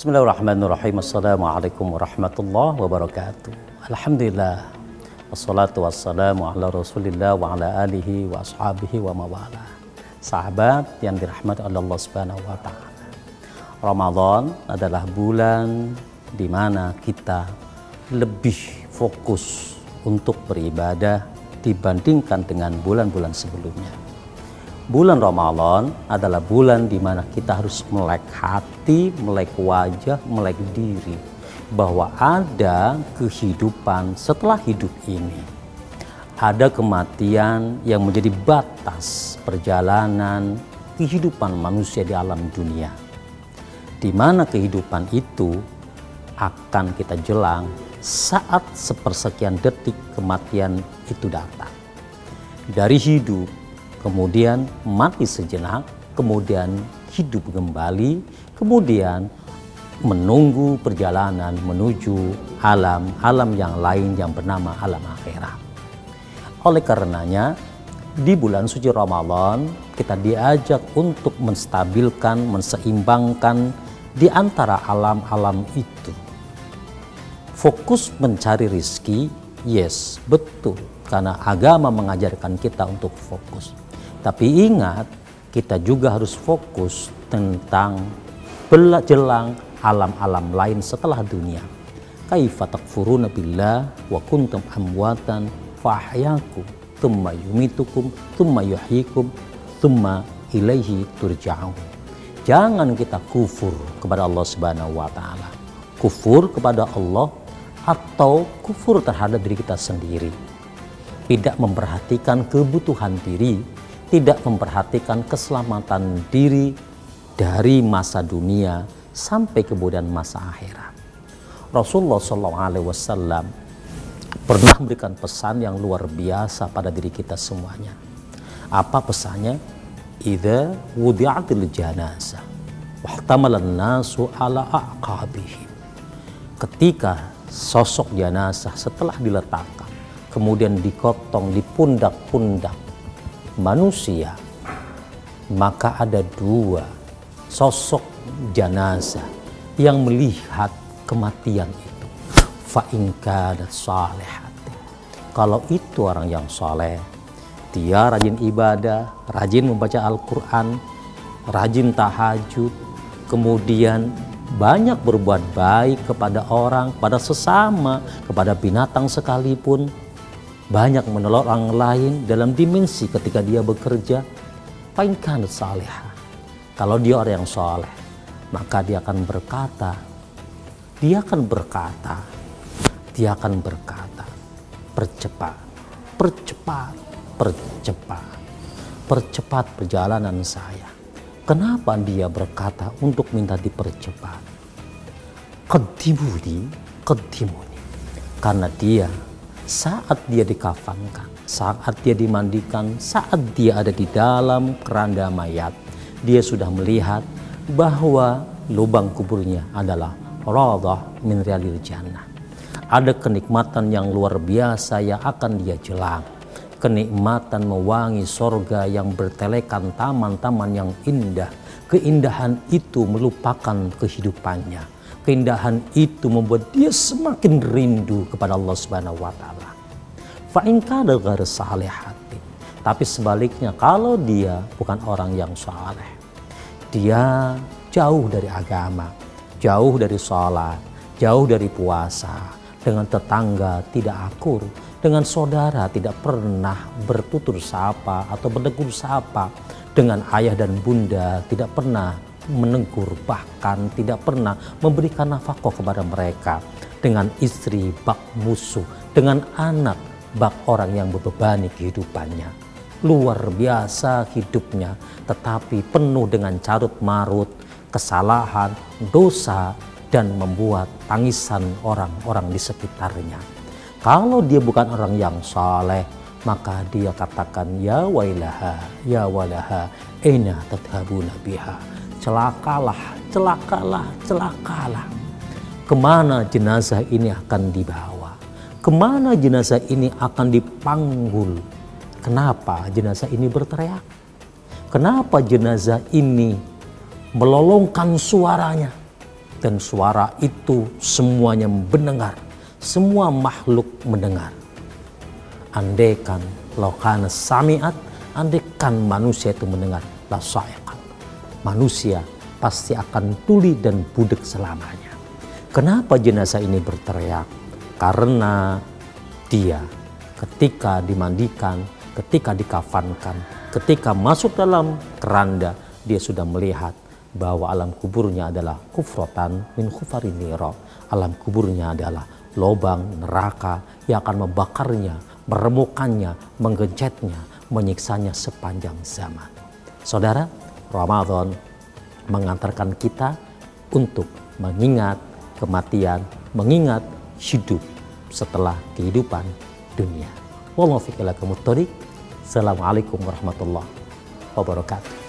Bismillahirrahmanirrahim. Assalamualaikum warahmatullahi wabarakatuh. Alhamdulillah. Wassalatu wassalamu ala rasulillah wa ala alihi wa ashabihi wa mawala. Sahabat yang dirahmati oleh Allah subhanahu wa ta'ala. Ramadan adalah bulan di mana kita lebih fokus untuk beribadah dibandingkan dengan bulan-bulan sebelumnya. Bulan Ramadan adalah bulan di mana kita harus melek hati, melek wajah, melek diri. Bahwa ada kehidupan setelah hidup ini. Ada kematian yang menjadi batas perjalanan kehidupan manusia di alam dunia. Di mana kehidupan itu akan kita jelang saat sepersekian detik kematian itu datang. Dari hidup, kemudian mati sejenak, kemudian hidup kembali, kemudian menunggu perjalanan menuju alam yang lain yang bernama alam akhirat. Oleh karenanya, di bulan suci Ramadan kita diajak untuk menstabilkan, menseimbangkan di antara alam-alam itu. Fokus mencari rizki, yes, betul, karena agama mengajarkan kita untuk fokus. Tapi ingat, kita juga harus fokus tentang jelang alam-alam lain setelah dunia. Kaifa takfuruna billah wa kuntum amwatan fa ahyakum tsumma yumitukum tsumma yuhyikum tsumma ilaihi turja'un. Jangan kita kufur kepada Allah Subhanahu wa taala. Kufur kepada Allah atau kufur terhadap diri kita sendiri. Tidak memperhatikan kebutuhan diri, tidak memperhatikan keselamatan diri dari masa dunia sampai kemudian masa akhirat. Rasulullah SAW pernah memberikan pesan yang luar biasa pada diri kita semuanya. Apa pesannya? Idza wudi'atil janazah wahtamalan nasu ala aqabihim. Ketika sosok jenazah setelah diletakkan, kemudian dikotong di pundak-pundak manusia, maka ada dua sosok jenazah yang melihat kematian itu. Fa in kana salihati. Kalau itu orang yang soleh, dia rajin ibadah, rajin membaca Al-Quran, rajin tahajud, kemudian banyak berbuat baik kepada orang, pada sesama, kepada binatang sekalipun, banyak menolong orang lain dalam dimensi ketika dia bekerja. Fa in kana salihah. Kalau dia orang yang soleh, maka dia akan berkata, percepat, percepat perjalanan saya. Kenapa dia berkata untuk minta dipercepat? Qaddimuni. Karena dia saat dia dikafankan, saat dia dimandikan, saat dia ada di dalam keranda mayat, dia sudah melihat bahwa lubang kuburnya adalah radhah min riyadil jannah. Ada kenikmatan yang luar biasa yang akan dia jelang. Kenikmatan mewangi sorga yang bertelekan taman-taman yang indah. Keindahan itu melupakan kehidupannya. Keindahan itu membuat dia semakin rindu kepada Allah Subhanahu wa taala. Fa in kana ghairu salihati. Tapi sebaliknya, kalau dia bukan orang yang saleh, dia jauh dari agama, jauh dari sholat, jauh dari puasa, dengan tetangga tidak akur, dengan saudara tidak pernah bertutur sapa atau bertegur sapa, dengan ayah dan bunda tidak pernah menegur, bahkan tidak pernah memberikan nafkah kepada mereka, dengan istri bak musuh, dengan anak bak orang yang membebani kehidupannya. Luar biasa hidupnya, tetapi penuh dengan carut marut, kesalahan, dosa, dan membuat tangisan orang-orang di sekitarnya. Kalau dia bukan orang yang saleh, maka dia katakan, ya wailaha, aina tadhhabuna biha. Celakalah. Kemana jenazah ini akan dibawa? Kemana jenazah ini akan dipanggul? Kenapa jenazah ini berteriak? Kenapa jenazah ini melolongkan suaranya? dan suara itu semuanya mendengar, semua makhluk mendengar. Andaikan lokana sami'at, andaikan manusia itu mendengar, la sa'iqat, manusia pasti akan tuli dan budek selamanya. Kenapa jenazah ini berteriak? Karena dia ketika dimandikan, ketika dikafankan, ketika masuk dalam keranda, dia sudah melihat bahwa alam kuburnya adalah kufrotan min khufarin nira. Alam kuburnya adalah lubang neraka yang akan membakarnya, meremukannya, menggencetnya, menyiksanya sepanjang zaman. Saudara, Ramadan mengantarkan kita untuk mengingat kematian, mengingat hidup setelah kehidupan dunia. Wallahu fiqh ila kamut thoriq. Assalamualaikum warahmatullahi wabarakatuh.